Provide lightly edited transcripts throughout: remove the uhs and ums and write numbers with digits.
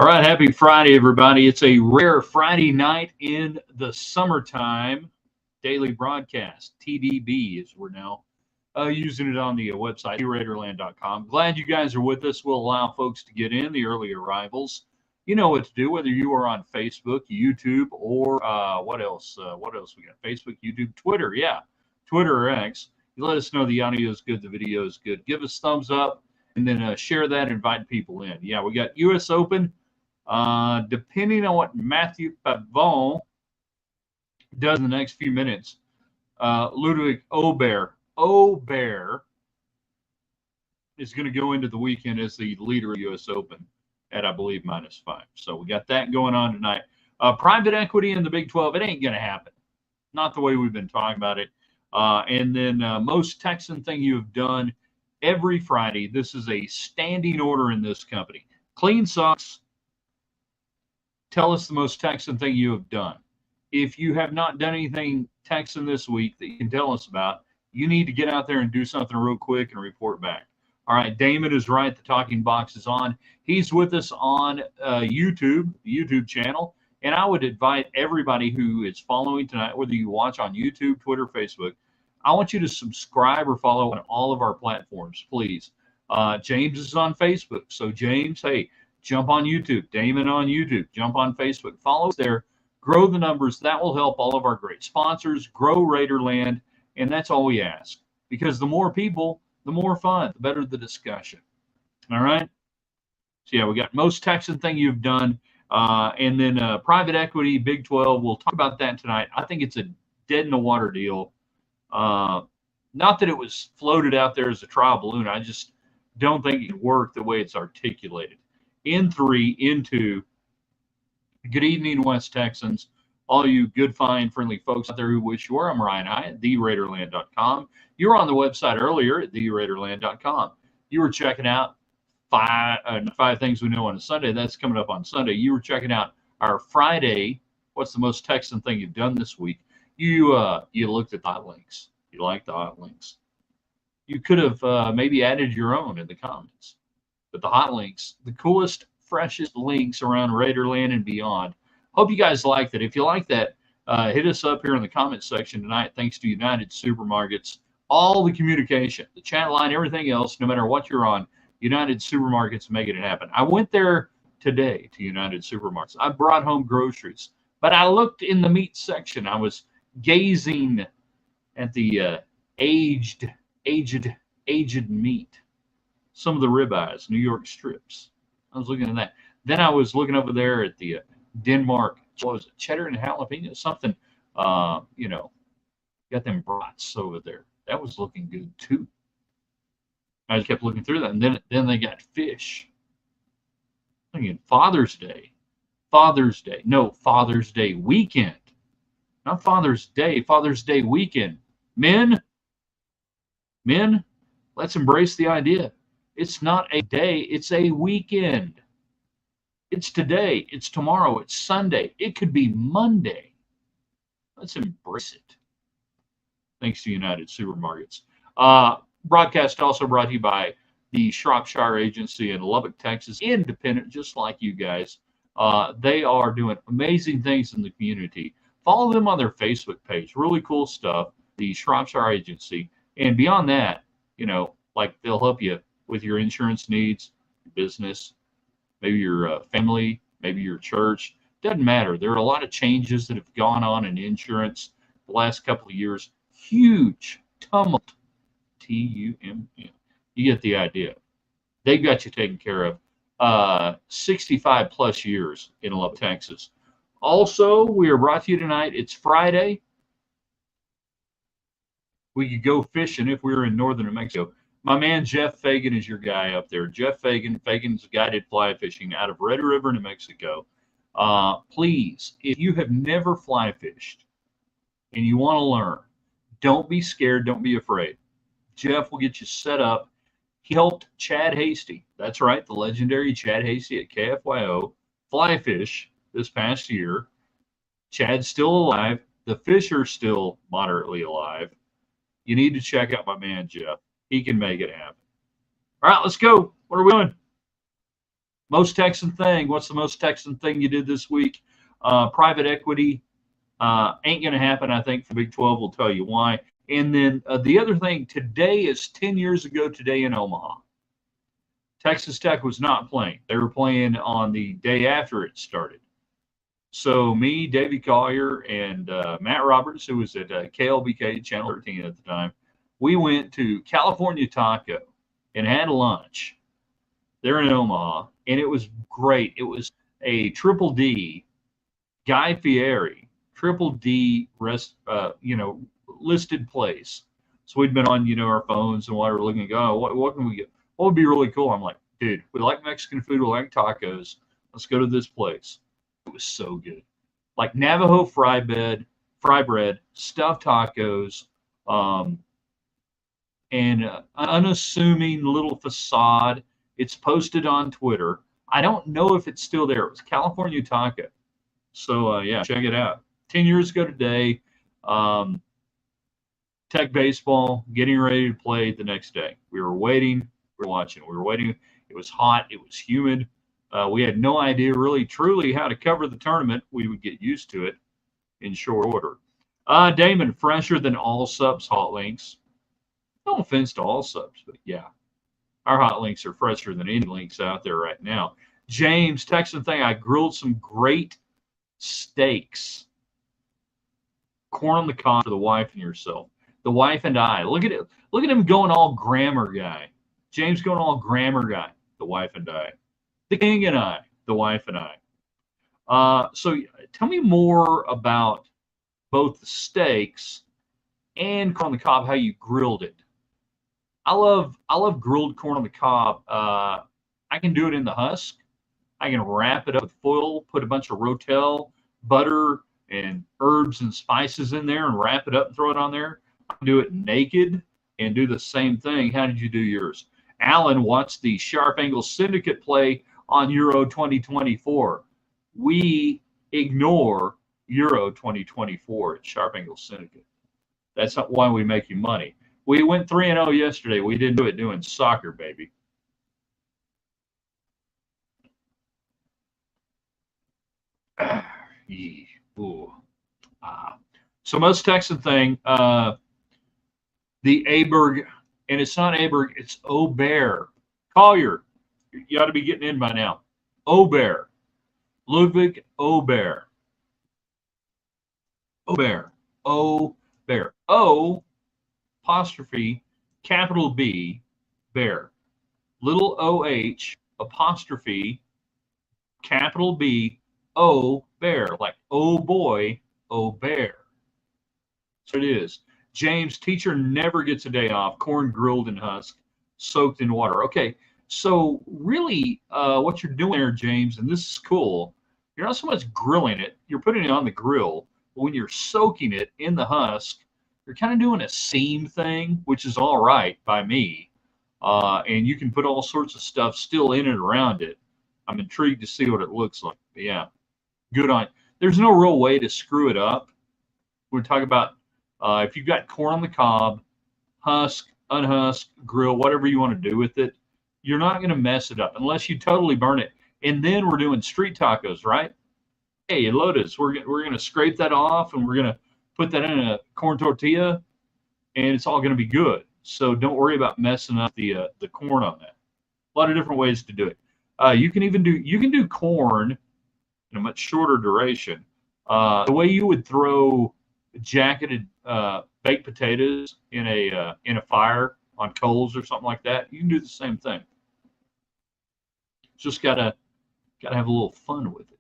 All right, happy Friday, everybody. It's a rare Friday night in the summertime daily broadcast. TDB is we're now using it on the website, raiderland.com. Glad you guys are with us. We'll allow folks to get in, the early arrivals. You know what to do, whether you are on Facebook, YouTube, or what else? What else we got? Facebook, YouTube, Twitter. Yeah, Twitter or X. You let us know the audio is good, the video is good. Give us thumbs up, and then share that, invite people in. Yeah, we got U.S. Open. Depending on what Matthew Pavon does in the next few minutes, Ludwig Aberg is going to go into the weekend as the leader of U.S. Open at, I believe, -5. So we got that going on tonight. Private equity in the Big 12, it ain't going to happen. Not the way we've been talking about it. And then most Texan thing you have done every Friday. This is a standing order in this company. Clean socks. Tell us the most Texan thing you have done. If you have not done anything Texan this week that you can tell us about, you need to get out there and do something real quick and report back. All right, Damon is right. The talking box is on. He's with us on YouTube, the YouTube channel. And I would invite everybody who is following tonight, whether you watch on YouTube, Twitter, Facebook, I want you to subscribe or follow on all of our platforms, please. James is on Facebook. So, James, hey, jump on YouTube. Damon on YouTube. Jump on Facebook. Follow us there. Grow the numbers. That will help all of our great sponsors grow Raiderland, and that's all we ask. Because the more people, the more fun, the better the discussion. All right? So, yeah, we got most Texan thing you've done, and then private equity, Big 12. We'll talk about that tonight. I think it's a dead-in-the-water deal. Not that it was floated out there as a trial balloon. I just don't think it worked the way it's articulated. In 3, in 2. Good evening, West Texans. All you good, fine, friendly folks out there who wish you were. I'm Ryan Hyatt at theraiderland.com. You were on the website earlier at theraiderland.com. You were checking out five things we know on a Sunday. That's coming up on Sunday. You were checking out our Friday, what's the most Texan thing you've done this week. You looked at the hot links. You liked the hot links. You could have maybe added your own in the comments. But the hot links, the coolest, freshest links around Raiderland and beyond. Hope you guys like that. If you like that, hit us up here in the comment section tonight. Thanks to United Supermarkets. All the communication, the chat line, everything else, no matter what you're on, United Supermarkets making it happen. I went there today to United Supermarkets. I brought home groceries, but I looked in the meat section. I was gazing at the aged meat. Some of the ribeyes, New York strips. I was looking at that. Then I was looking over there at the Denmark, what was it, cheddar and jalapeno, something, got them brats over there. That was looking good too. I just kept looking through that. And then they got fish. Thinking Father's Day weekend. Not Father's Day, Father's Day weekend. Men, let's embrace the idea. It's not a day, it's a weekend. It's today, it's tomorrow, it's Sunday. It could be Monday. Let's embrace it. Thanks to United Supermarkets. Broadcast also brought to you by the Shropshire Agency in Lubbock, Texas. Independent, just like you guys. They are doing amazing things in the community. Follow them on their Facebook page. Really cool stuff. The Shropshire Agency. And beyond that, like they'll help you with your insurance needs, your business, maybe your family, maybe your church. Doesn't matter. There are a lot of changes that have gone on in insurance the last couple of years. Huge tumult. T-U-M-M. You get the idea. They've got you taken care of. 65 plus years in Lubbock, Texas. Also, we are brought to you tonight. It's Friday. We could go fishing if we were in northern New Mexico. My man Jeff Fagan is your guy up there. Jeff Fagan. Fagan's guided fly fishing out of Red River, New Mexico. Please, if you have never fly fished and you want to learn, don't be scared. Don't be afraid. Jeff will get you set up. He helped Chad Hasty. That's right, the legendary Chad Hasty at KFYO fly fish this past year. Chad's still alive. The fish are still moderately alive. You need to check out my man Jeff. He can make it happen. All right, let's go. What are we doing? Most Texan thing. What's the most Texan thing you did this week? Private equity ain't going to happen, I think, for Big 12. We'll tell you why. And then the other thing, today is 10 years ago today in Omaha. Texas Tech was not playing. They were playing on the day after it started. So me, Davey Collier, and Matt Roberts, who was at KLBK, Channel 13 at the time, we went to California Taco and had lunch there in Omaha, and it was great. It was a Triple D, Guy Fieri, Triple D listed place. So we'd been on, our phones and whatever, looking, oh, what can we get? What would be really cool? I'm like, dude, we like Mexican food, we like tacos. Let's go to this place. It was so good. Like Navajo fry bread, stuffed tacos, and unassuming little facade. It's posted on Twitter. I don't know if it's still there. It was California Taco. So, yeah, check it out. 10 years ago today, Tech baseball getting ready to play the next day. We were waiting. We were watching. We were waiting. It was hot. It was humid. We had no idea really, truly how to cover the tournament. We would get used to it in short order. Damon, fresher than all subs hot links. No offense to all subs, but yeah. Our hot links are fresher than any links out there right now. James, Texan thing, I grilled some great steaks. Corn on the cob for the wife and yourself. The wife and I. Look at it. Look at him going all grammar guy. James going all grammar guy. The wife and I. The king and I. The wife and I. So tell me more about both the steaks and corn on the cob, how you grilled it. I love grilled corn on the cob. I can do it in the husk. I can wrap it up with foil, put a bunch of Rotel, butter, and herbs and spices in there and wrap it up and throw it on there. I can do it naked and do the same thing. How did you do yours? Alan watched the Sharp Angle Syndicate play on Euro 2024. We ignore Euro 2024 at Sharp Angle Syndicate. That's not why we make you money. We went 3-0 yesterday. We didn't do it doing soccer, baby. So most Texan thing, the Aberg, and it's not Aberg, it's Aberg. Collier, you ought to be getting in by now. Aberg. Ludwig Aberg. Aberg. Aberg. O apostrophe capital B bear. Little OH apostrophe capital B O bear, like oh boy, oh bear. So it is. James, teacher never gets a day off. Corn grilled and husk, soaked in water. Okay, so really what you're doing there, James, and this is cool, you're not so much grilling it, you're putting it on the grill, but when you're soaking it in the husk, you're kind of doing a seam thing, which is all right by me. And you can put all sorts of stuff still in and around it. I'm intrigued to see what it looks like. But yeah, good on. There's no real way to screw it up. We're talking about if you've got corn on the cob, husk, unhusk, grill, whatever you want to do with it, you're not going to mess it up unless you totally burn it. And then we're doing street tacos, right? Hey, Lotus, we're going to scrape that off and we're going to put that in a corn tortilla, and it's all going to be good. So don't worry about messing up the corn on that. A lot of different ways to do it. You can do corn in a much shorter duration. The way you would throw jacketed baked potatoes in a fire on coals or something like that, you can do the same thing. Just gotta have a little fun with it.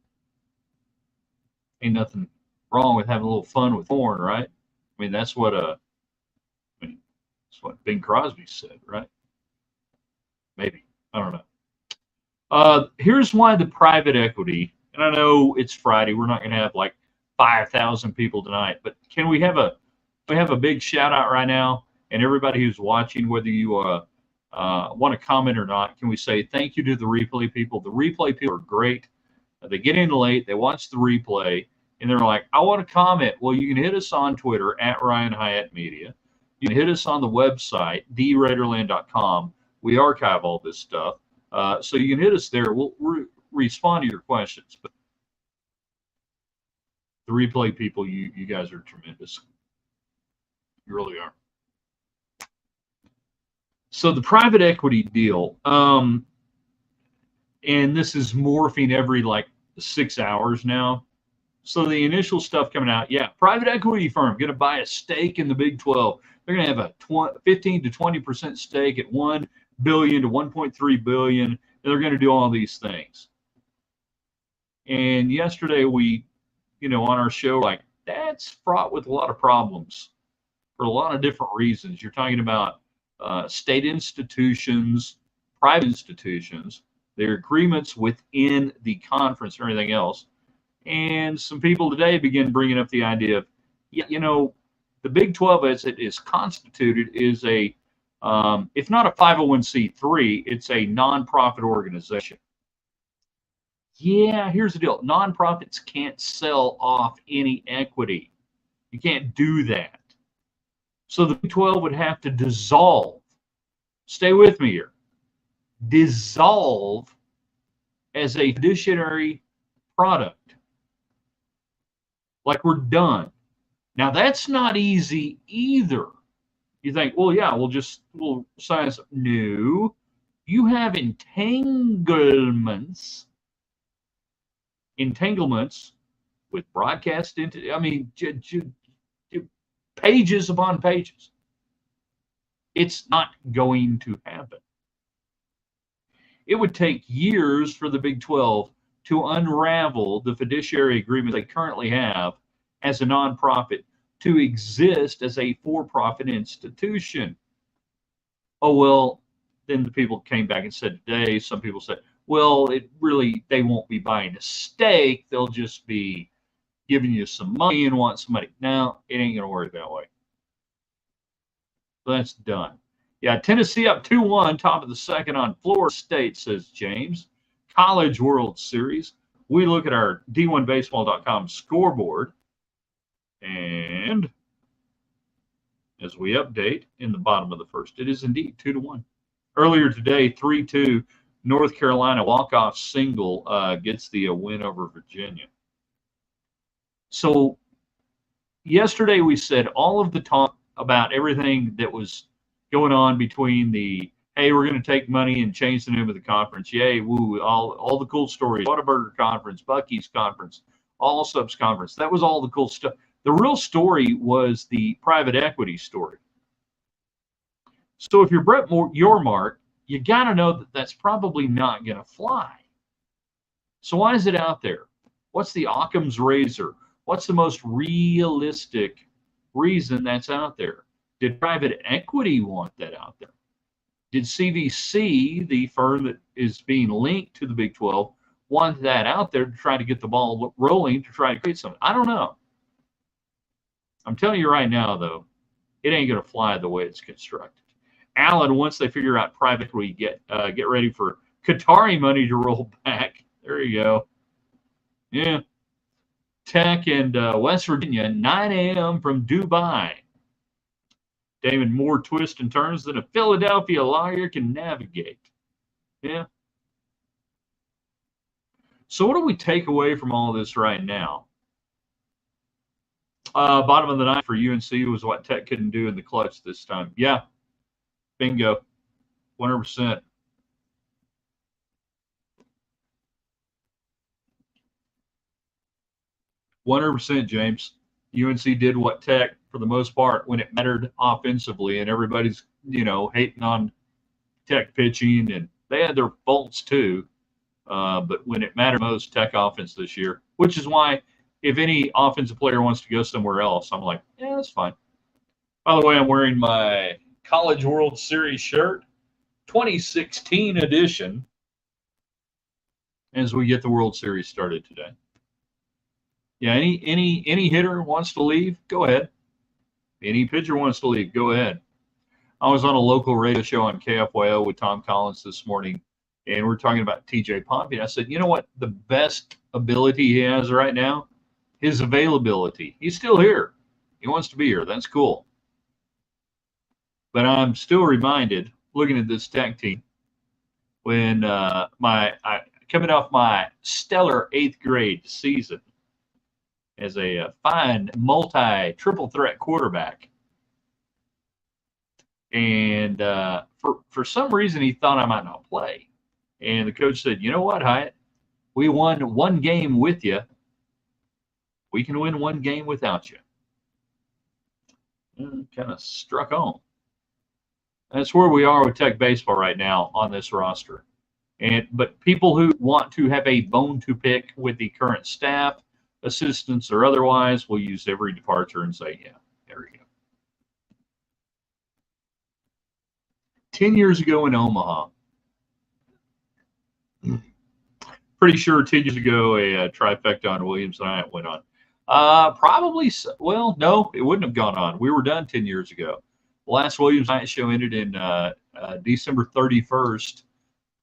Ain't nothing wrong with having a little fun with corn, right? I mean, that's what Bing Crosby said, right? Maybe. I don't know. Here's why the private equity, and I know it's Friday, we're not going to have like 5,000 people tonight, but can we have a big shout out right now? And everybody who's watching, whether you want to comment or not, can we say thank you to the replay people? The replay people are great. They get in late, they watch the replay, and they're like, I want to comment. Well, you can hit us on Twitter at Ryan Hyatt Media. You can hit us on the website, theraiderland.com. We archive all this stuff. So you can hit us there. We'll respond to your questions. But the replay people, you guys are tremendous. You really are. So the private equity deal, and this is morphing every like 6 hours now. So the initial stuff coming out, yeah, private equity firm going to buy a stake in the Big 12. They're going to have a 15 to 20% stake at $1 billion to $1.3 billion. And they're going to do all these things. And yesterday we, on our show, like, that's fraught with a lot of problems for a lot of different reasons. You're talking about state institutions, private institutions, their agreements within the conference and everything else. And some people today begin bringing up the idea of, the Big 12 as it is constituted is a, if not a 501c3, it's a nonprofit organization. Yeah, here's the deal. Nonprofits can't sell off any equity. You can't do that. So the Big 12 would have to dissolve. Stay with me here. Dissolve as a fiduciary product. Like we're done. Now that's not easy either. You think, well, yeah, we'll sign this. No, you have entanglements with broadcast pages upon pages. It's not going to happen. It would take years for the Big 12 to unravel the fiduciary agreement they currently have as a nonprofit to exist as a for-profit institution. Oh, well, then the people came back and said today, some people said, well, they won't be buying a stake. They'll just be giving you some money and want some money. No, it ain't going to work that way. That's done. Yeah, Tennessee up 2-1, top of the second on Florida State, says James. College World Series. We look at our D1Baseball.com scoreboard. And as we update in the bottom of the first, it is indeed 2-1. Earlier today, 3-2, North Carolina walk-off single gets the win over Virginia. So yesterday we said all of the talk about everything that was going on between hey, we're going to take money and change the name of the conference. Yay, woo, all the cool stories. Whataburger Conference, Buc-ee's Conference, All Subs Conference. That was all the cool stuff. The real story was the private equity story. So if you're Brett Yormark, you got to know that that's probably not going to fly. So why is it out there? What's the Occam's razor? What's the most realistic reason that's out there? Did private equity want that out there? Did CVC, the firm that is being linked to the Big 12, want that out there to try to get the ball rolling to try to create something? I don't know. I'm telling you right now, though, it ain't going to fly the way it's constructed. Allen, once they figure out private equity, get ready for Qatari money to roll back. There you go. Yeah. Tech and West Virginia, 9 a.m. from Dubai. Damon, more twists and turns than a Philadelphia lawyer can navigate. Yeah. So what do we take away from all this right now? Bottom of the ninth for UNC was what Tech couldn't do in the clutch this time. Yeah. Bingo. 100%. James. UNC did what Tech, for the most part, when it mattered offensively, and everybody's, hating on Tech pitching, and they had their faults too. But when it mattered most, Tech offense this year, which is why if any offensive player wants to go somewhere else, I'm like, yeah, that's fine. By the way, I'm wearing my College World Series shirt, 2016 edition, as we get the World Series started today. Yeah, any hitter wants to leave, go ahead. Any pitcher wants to leave, go ahead. I was on a local radio show on KFYO with Tom Collins this morning, and we're talking about TJ Pompey. I said, you know what? The best ability he has right now, his availability. He's still here. He wants to be here. That's cool. But I'm still reminded, looking at this Tech team, when coming off my stellar 8th grade season as a fine triple threat quarterback. And for some reason, he thought I might not play. And the coach said, "You know what, Hyatt? We won one game with you. We can win one game without you." Kind of struck home. That's where we are with Tech baseball right now on this roster. But people who want to have a bone to pick with the current staff, assistants, or otherwise will use every departure and say, "Yeah, there we go." 10 years ago in Omaha, pretty sure 10 years ago a trifecta on Williams and I went on. Probably, well, no, it wouldn't have gone on. We were done 10 years ago. The last Williams Night show ended in December 31st,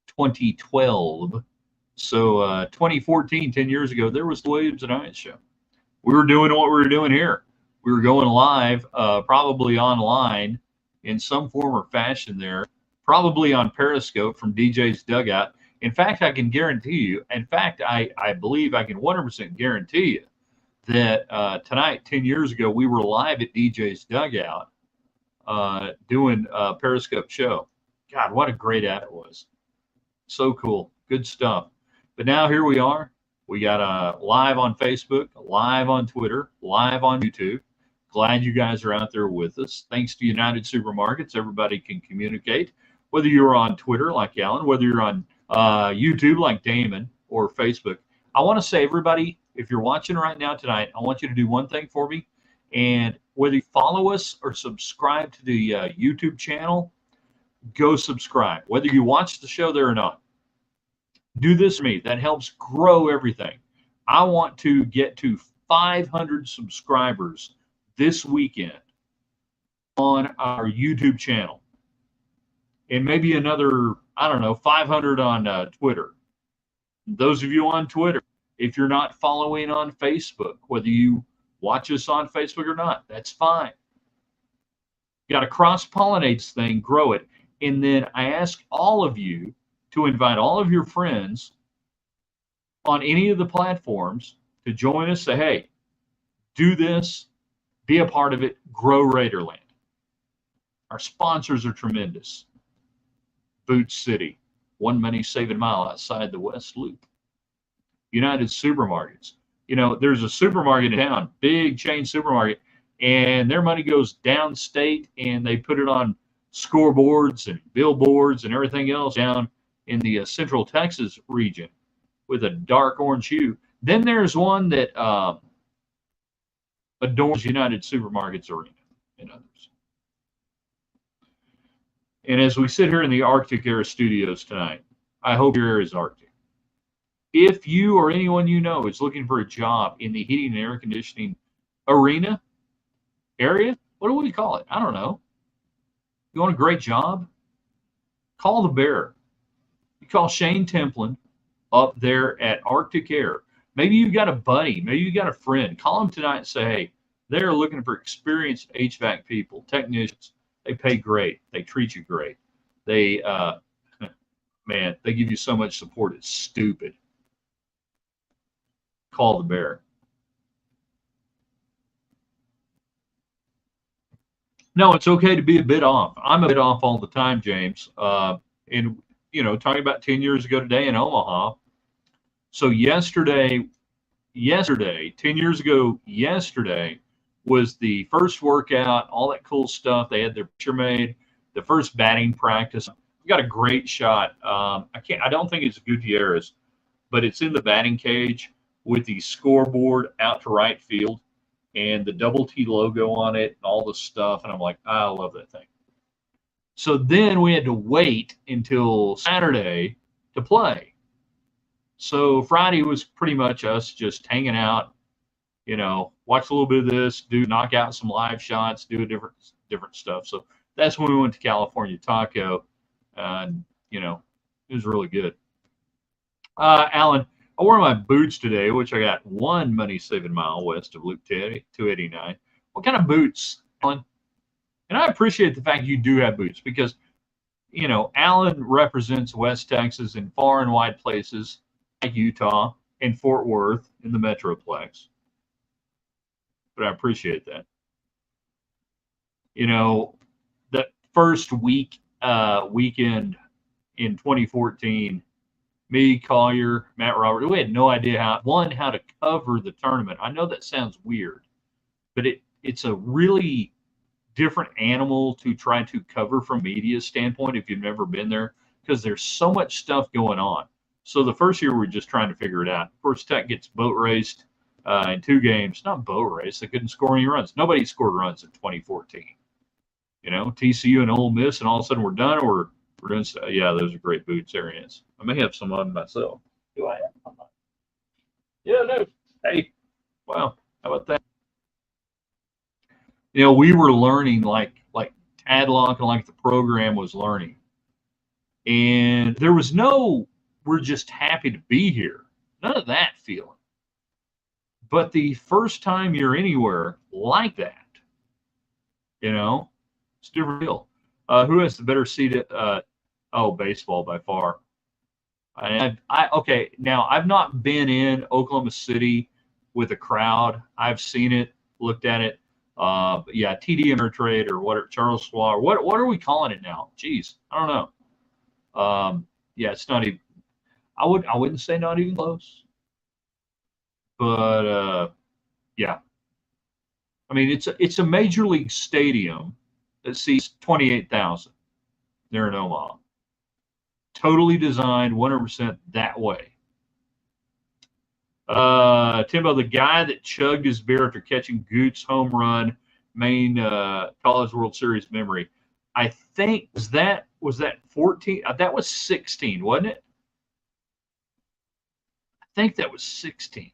2012. So 2014, 10 years ago, there was the Williams and Night show. We were doing what we were doing here. We were going live, probably online in some form or fashion there, probably on Periscope from DJ's Dugout. In fact, I can guarantee you, I believe I can 100% guarantee you that tonight, 10 years ago, we were live at DJ's Dugout doing a Periscope show. God, what a great app it was. So cool. Good stuff. But now here we are. We got live on Facebook, live on Twitter, live on YouTube. Glad you guys are out there with us. Thanks to United Supermarkets, everybody can communicate. Whether you're on Twitter like Alan, whether you're on YouTube like Damon, or Facebook. I want to say, everybody, if you're watching right now tonight, I want you to do one thing for me. And whether you follow us or subscribe to the YouTube channel, go subscribe. Whether you watch the show there or not, do this for me. That helps grow everything. I want to get to 500 subscribers this weekend on our YouTube channel. And maybe another, 500 on Twitter. Those of you on Twitter, if you're not following on Facebook, whether you watch us on Facebook or not, that's fine. You got to cross-pollinate this thing, grow it. And then I ask all of you to invite all of your friends on any of the platforms to join us. Say, hey, do this, be a part of it, grow Raiderland. Our sponsors are tremendous. Boot City, one money saving mile outside the West Loop. United Supermarkets. There's a supermarket in town, big chain supermarket, and their money goes downstate, and they put it on scoreboards and billboards and everything else down in the Central Texas region with a dark orange hue. Then there's one that adorns United Supermarkets Arena and others. And as we sit here in the Arctic Air Studios tonight, I hope your air is Arctic. If you or anyone you know is looking for a job in the heating and air conditioning arena, area, what do we call it? I don't know. You want a great job? Call the Bear. You call Shane Templin up there at Arctic Air. Maybe you've got a buddy. Maybe you've got a friend. Call them tonight and say, hey, they're looking for experienced HVAC people, technicians. They pay great. They treat you great. They, man, they give you so much support. It's stupid. Call the Bear. No, it's okay to be a bit off. I'm a bit off all the time, James. And, talking about 10 years ago today in Omaha. So yesterday, 10 years ago yesterday, was the first workout, all that cool stuff. They had their picture made, the first batting practice. We got a great shot. I don't think it's Gutierrez, but it's in the batting cage with the scoreboard out to right field and the Double T logo on it and all the stuff. And I'm like, I love that thing. So then we had to wait until Saturday to play. So Friday was pretty much us just hanging out, watch a little bit of this, knock out some live shots, do different stuff. So that's when we went to California Taco, and it was really good. Alan, I wore my boots today, which I got 1 money saving mile west of Loop 289. What kind of boots, Alan? And I appreciate the fact you do have boots, because Allen represents West Texas in far and wide places like Utah and Fort Worth in the Metroplex. But I appreciate that. That first weekend in 2014, me, Collier, Matt Roberts, we had no idea how to cover the tournament. I know that sounds weird, but it's a really different animal to try to cover from media standpoint if you've never been there, because there's so much stuff going on. So the first year we were just trying to figure it out. Of course, Tech gets boat raced in 2 games. Not boat race. They couldn't score any runs. Nobody scored runs in 2014. TCU and Ole Miss, and all of a sudden we're done. Or we're doing. Yeah, those are great boots. There it is. I may have some on myself. Do I have? Yeah, no. Hey, wow. How about that? We were learning like Tadlock and like the program was learning. And there was no, we're just happy to be here. None of that feeling. But the first time you're anywhere like that, it's a different deal. Who has the better seat at, baseball by far. Okay, now I've not been in Oklahoma City with a crowd. I've seen it, looked at it. But yeah, TD Ameritrade or what? Charles Schwab. What are we calling it now? Jeez, I don't know. Yeah, it's not even. I wouldn't say not even close. But yeah, I mean it's a major league stadium that seats 28,000 there in Omaha. Totally designed 100% that way. Timbo, the guy that chugged his beer after catching Goots home run, main College World Series memory. I think was that 14? That was 16, wasn't it? I think that was 16.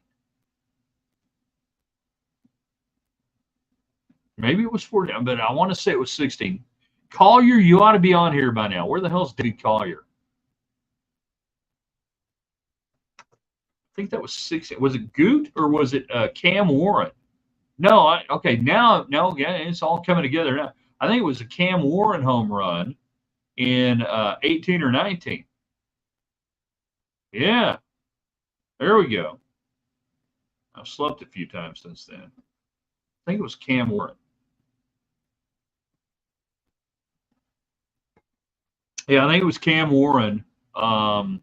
Maybe it was 14, but I want to say it was 16. Collier, you ought to be on here by now. Where the hell's David Collier? I think that was 16. Was it Goot or was it Cam Warren? No, okay, now, yeah, it's all coming together now. I think it was a Cam Warren home run in 18 or 19. Yeah, there we go. I've slept a few times since then. I think it was Cam Warren. Yeah, I think it was Cam Warren in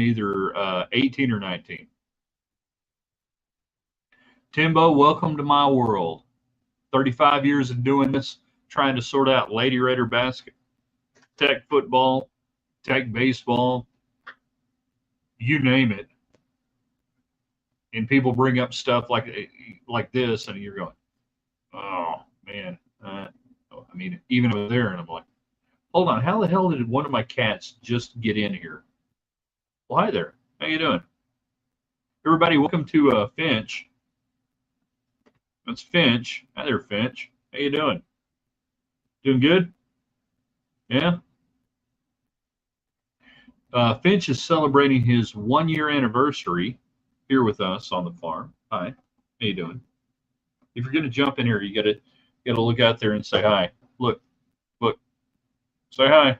either 18 or 19. Timbo, welcome to my world. 35 years of doing this, trying to sort out Lady Raider basket, Tech football, Tech baseball, you name it. And people bring up stuff like this, and you're going, oh, man. I mean, even over there, and I'm like, hold on, how the hell did one of my cats just get in here? Well, hi there. How you doing? Everybody, welcome to Finch. That's Finch. Hi there, Finch. How you doing? Doing good? Yeah? Finch is celebrating his 1-year anniversary here with us on the farm. Hi. How you doing? If you're going to jump in here, you got to look out there and say hi. Look. Say hi.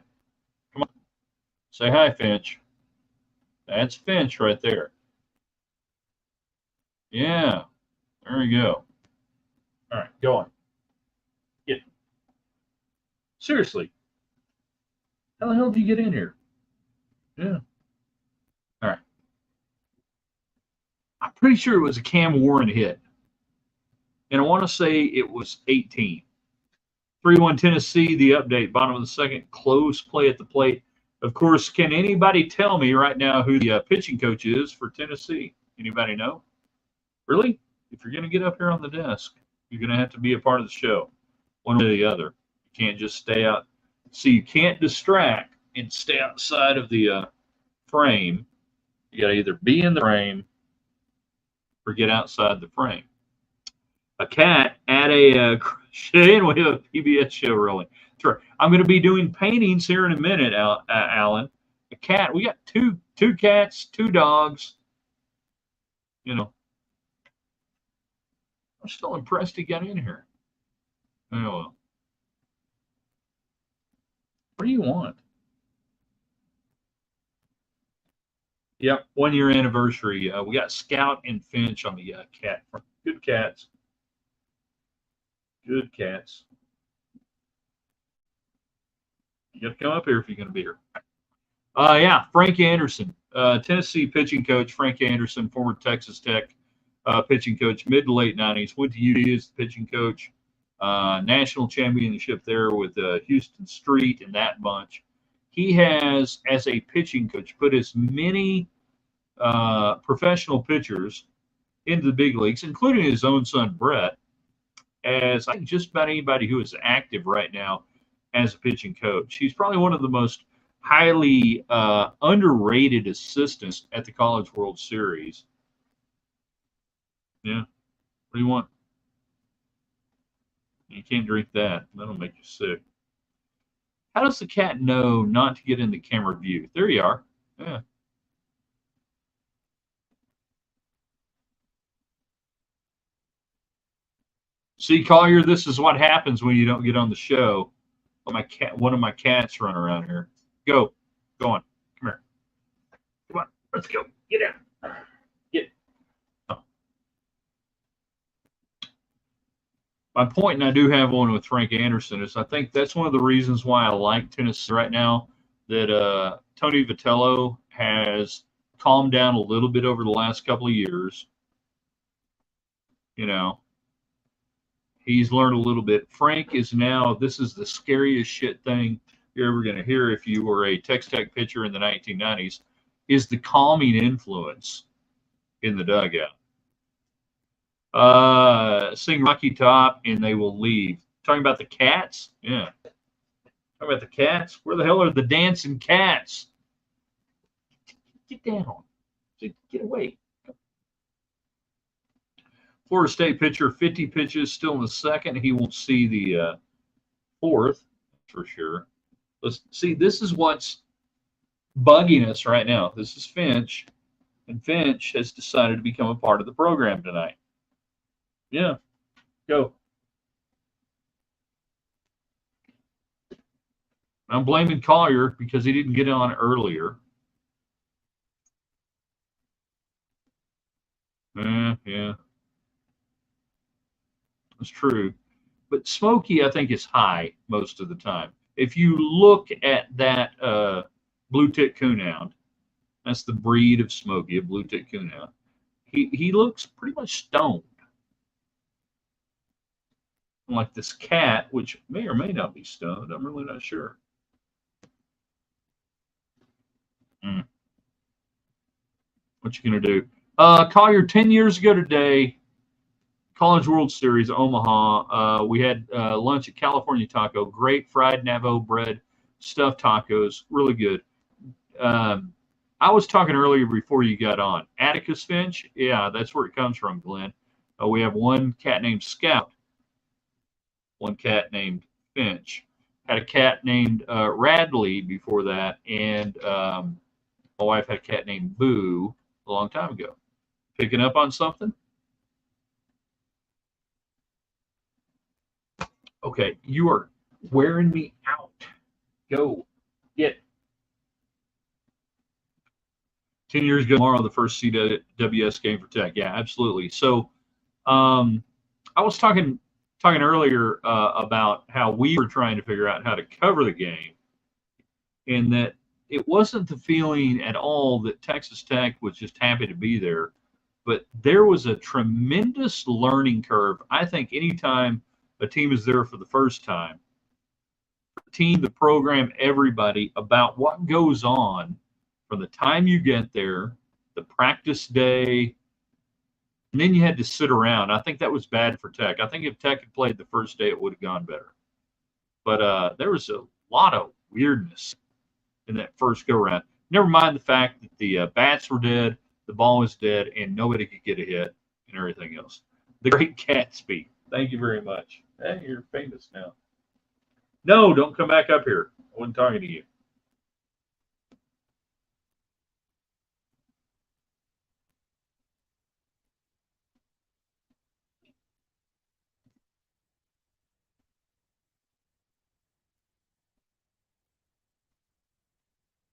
Come on. Say hi, Finch. That's Finch right there. Yeah. There we go. All right, go on. Get. Seriously. How the hell did you get in here? Yeah. All right. I'm pretty sure it was a Cam Warren hit. And I want to say it was 18. 3-1 Tennessee, the update, bottom of the second, close play at the plate. Of course, can anybody tell me right now who the pitching coach is for Tennessee? Anybody know? Really? If you're going to get up here on the desk, you're going to have to be a part of the show, one or the other. You can't just stay out. See, you can't distract and stay outside of the frame. You got to either be in the frame or get outside the frame. A cat at a crochet, and we have a PBS show rolling. Sure. I'm going to be doing paintings here in a minute, Alan. A cat. We got two cats, 2 dogs. I'm still impressed he got in here. Oh, well. What do you want? Yep, 1 year anniversary. We got Scout and Finch on the cat front. Good cats. Good cats. You got to come up here if you're going to be here. Yeah, Frank Anderson, Tennessee pitching coach. Frank Anderson, former Texas Tech pitching coach, mid to late 90s. Went to UT as the pitching coach. National championship there with Houston Street and that bunch. He has, as a pitching coach, put as many professional pitchers into the big leagues, including his own son Brett, as I think just about anybody who is active right now as a pitching coach. He's probably one of the most highly underrated assistants at the College World Series. Yeah. What do you want? You can't drink that. That'll make you sick. How does the cat know not to get in the camera view? There you are. Yeah. See, Collier, this is what happens when you don't get on the show. One of my cats run around here. Go on. Come here. Come on. Let's go. Get down. Get. Oh. My point, and I do have one with Frank Anderson, is I think that's one of the reasons why I like Tennessee right now, that Tony Vitello has calmed down a little bit over the last couple of years. You know, he's learned a little bit. Frank is now, this is the scariest shit thing you're ever going to hear if you were a Texas Tech pitcher in the 1990s, is the calming influence in the dugout. Sing Rocky Top and they will leave. Talking about the cats? Yeah. Talking about the cats? Where the hell are the dancing cats? Get down. Get away. Florida State pitcher, 50 pitches, still in the second. He won't see the fourth for sure. Let's see. This is what's bugging us right now. This is Finch, and Finch has decided to become a part of the program tonight. Yeah, go. I'm blaming Collier because he didn't get on earlier. Yeah. That's true. But Smokey, I think, is high most of the time. If you look at that blue tick coonhound, that's the breed of Smokey, a blue tick coonhound. He looks pretty much stoned. Like this cat, which may or may not be stoned. I'm really not sure. What you gonna do? Collier, 10 years ago today, College World Series, Omaha. We had lunch at California Taco. Great fried Navajo bread, stuffed tacos, really good. I was talking earlier before you got on. Atticus Finch, yeah, that's where it comes from, Glenn. We have one cat named Scout, one cat named Finch. Had a cat named Radley before that, and my wife had a cat named Boo a long time ago. Picking up on something? Okay, you are wearing me out. Go. Get. 10 years ago tomorrow, the first CWS game for Tech. Yeah, absolutely. So I was talking earlier about how we were trying to figure out how to cover the game, and that it wasn't the feeling at all that Texas Tech was just happy to be there, but there was a tremendous learning curve. I think anytime a team is there for the first time, the team, the program, everybody, about what goes on from the time you get there, the practice day, and then you had to sit around. I think that was bad for Tech. I think if Tech had played the first day, it would have gone better. But there was a lot of weirdness in that first go round. Never mind the fact that the bats were dead, the ball was dead, and nobody could get a hit and everything else. The great Gatsby. Thank you very much. Hey, you're famous now. No, don't come back up here. I wasn't talking to you.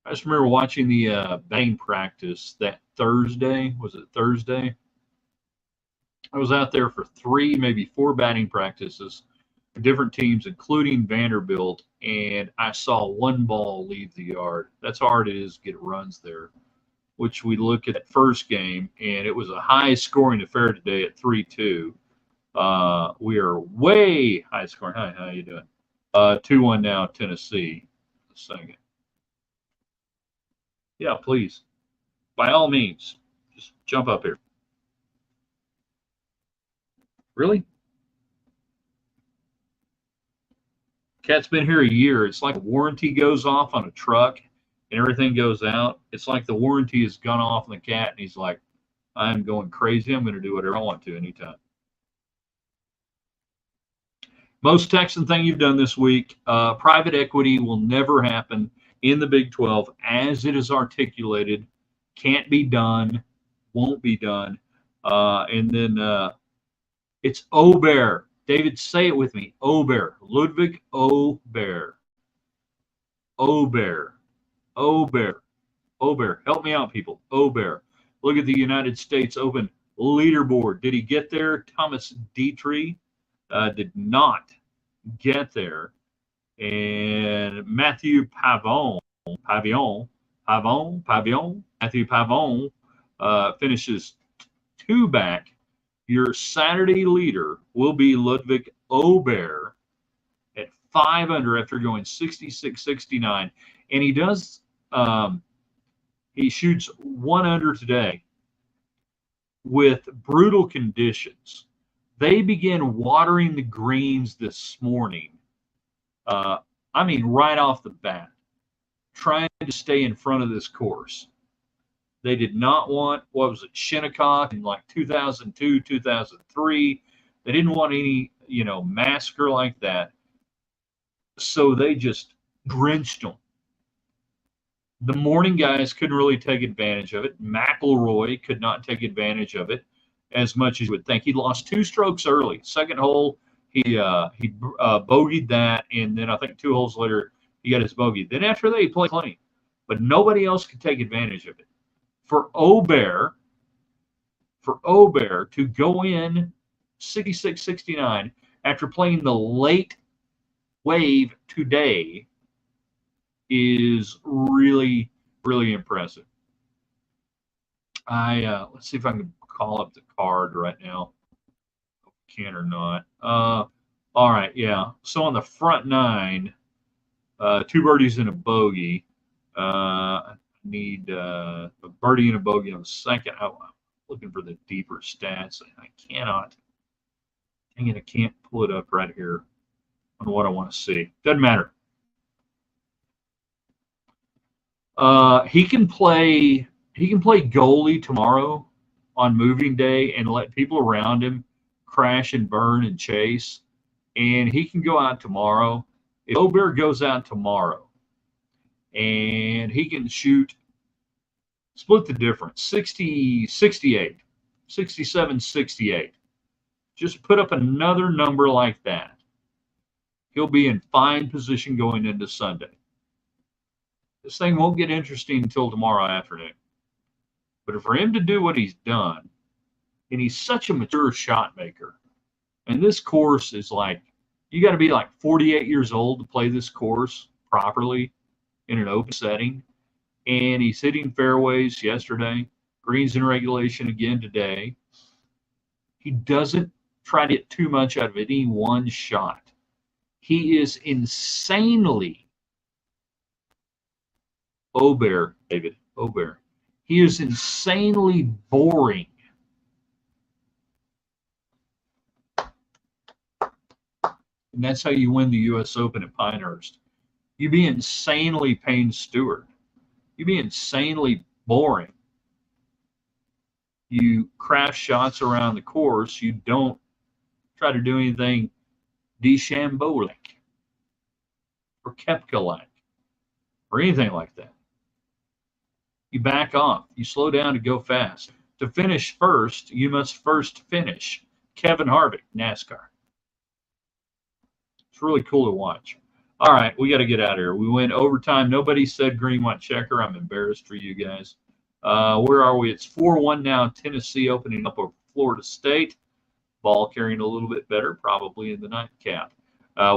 I just remember watching the batting practice that Thursday. Was it Thursday? I was out there for 3, maybe 4 batting practices, different teams, including Vanderbilt, and I saw one ball leave the yard. That's how hard it is to get runs there. Which we look at that first game, and it was a high scoring affair today at 3-2. We are way high scoring. Hi, how you doing? 2-1 now, Tennessee. A second. Yeah, please. By all means, just jump up here. Really? Cat's been here a year. It's like a warranty goes off on a truck and everything goes out. It's like the warranty has gone off on the cat, and he's like, I'm going crazy. I'm going to do whatever I want to anytime. Most Texan thing you've done this week, private equity will never happen in the Big 12 as it is articulated. Can't be done, won't be done. And then it's Aberg. David, say it with me. Aberg. Ludwig Aberg. Aberg. Aberg. Aberg. Help me out, people. Aberg. Look at the United States Open leaderboard. Did he get there? Thomas Dietrich did not get there. And Matthew Pavon finishes 2 back. Your Saturday leader will be Ludwig Aberg at 5 under after going 66-69. And he does, he shoots 1 under today with brutal conditions. They began watering the greens this morning. I mean, right off the bat, trying to stay in front of this course. They did not want, what was it, Shinnecock in like 2002, 2003. They didn't want any, massacre like that. So they just drenched them. The morning guys couldn't really take advantage of it. McIlroy could not take advantage of it as much as you would think. He lost 2 strokes early. Second hole, he bogeyed that, and then I think 2 holes later, he got his bogey. Then after that, he played clean. But nobody else could take advantage of it. For Aberg to go in 66-69 after playing the late wave today is really, really impressive. Let's see if I can call up the card right now. Can or not. All right, yeah. So on the front 9, 2 birdies and a bogey. I need a birdie and a bogey on the second. I'm looking for the deeper stats. I cannot. Dang it, I can't pull it up right here on what I want to see. Doesn't matter. He can play goalie tomorrow on moving day and let people around him crash and burn and chase. And he can go out tomorrow. If Aberg goes out tomorrow and he can shoot, split the difference, 68, 67, 68. Just put up another number like that. He'll be in fine position going into Sunday. This thing won't get interesting until tomorrow afternoon. But for him to do what he's done, and he's such a mature shot maker, and this course is like, you got to be like 48 years old to play this course properly in an open setting. And he's hitting fairways yesterday, greens in regulation again today. He doesn't try to get too much out of any one shot. He is insanely Aberg, David, Aberg. He is insanely boring. And that's how you win the U.S. Open at Pinehurst. You be insanely Payne Stewart. You be insanely boring. You craft shots around the course. You don't try to do anything DeChambeau-like or Koepka-like or anything like that. You back off. You slow down to go fast. To finish first, you must first finish. Kevin Harvick, NASCAR. It's really cool to watch. All right, we got to get out of here. We went overtime. Nobody said green, white checker. I'm embarrassed for you guys. Where are we? It's 4-1 now. Tennessee opening up over Florida State. Ball carrying a little bit better, probably in the nightcap.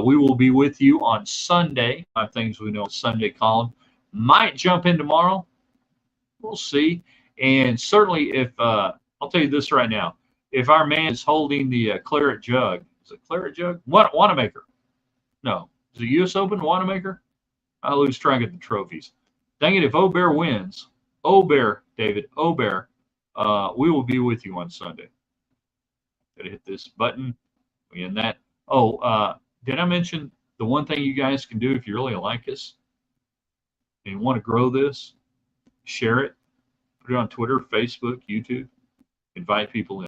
We will be with you on Sunday. 5 things we know Sunday column. Might jump in tomorrow. We'll see. And certainly, if I'll tell you this right now, if our man is holding the claret jug, is it claret jug? Wanamaker. No. Is it U.S. Open Wanamaker? I lose track of the trophies. Dang it, if Aberg wins, David, we will be with you on Sunday. Gotta hit this button. And that. Oh, did I mention the one thing you guys can do if you really like us and want to grow this? Share it. Put it on Twitter, Facebook, YouTube. Invite people in.